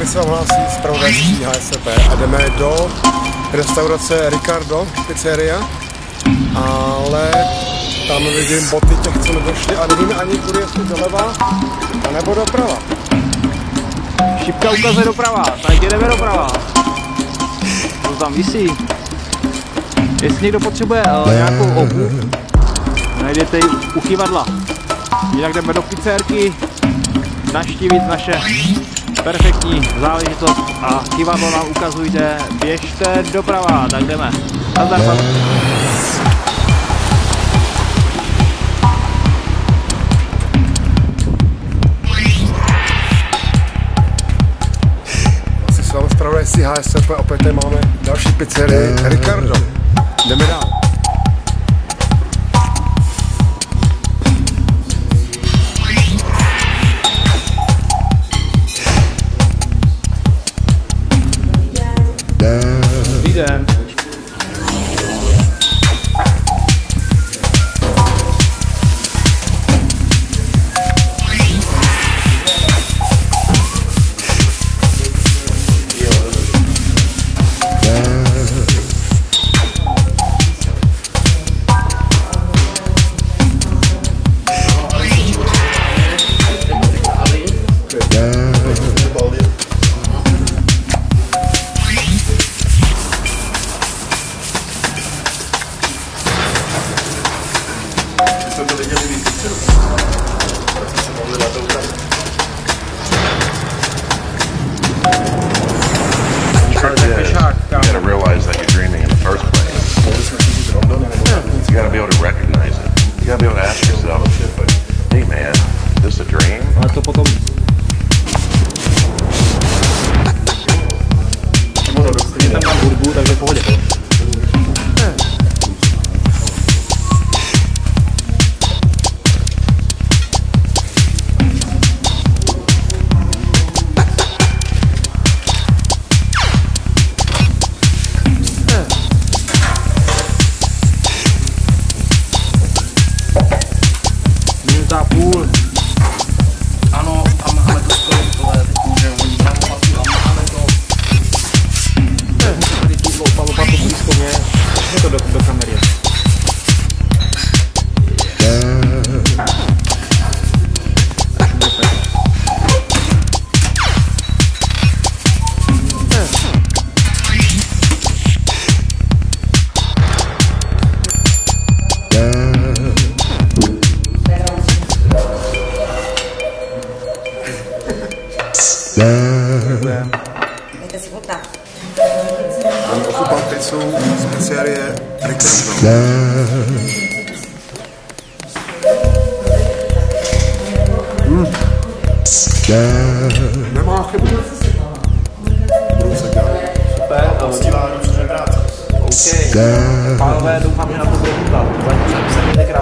opět se vám hlásí zpravodajství HSP a jdeme do restaurace Ricardo pizzeria, ale tam vidím boty těch, co nedošli a nevíme ani kudy, jestli doleva anebo doprava. Šipka ukazuje doprava, tak jdeme doprava. To tam visí. Jestli někdo potřebuje nějakou obuv, najdete ji u kyvadla. Jinak jdeme do pizzerky navštívit naše perfektní záležitost a kyvadlo nám ukazujte, běžte doprava, tak jdeme. Nazdar, pan. Asi s vámi zpravodajství HSP, opět tady máme další pizzerii Ricardo. Jdeme dál. Dobrý den. You gotta realize that you're dreaming in the first place. You gotta be able to recognize it. You gotta be able to ask yourself, hey man, is this a dream? Ale to potom... Je tam mám hudbu, takže v pohodě. Minuta půl. Ano, a máme to skoro, tohle teď můžeme, oni tam máme to. Teď tu lopatu blízko mě, je to do kamery. Dejte si chutnat. Mám ochutnal pizzu z pizzerie Ricardo. Nemá chybu. Budu se dělat. Super, OK. Pánové, doufám, že na to bude chutnat. Zatím se mějte krásně.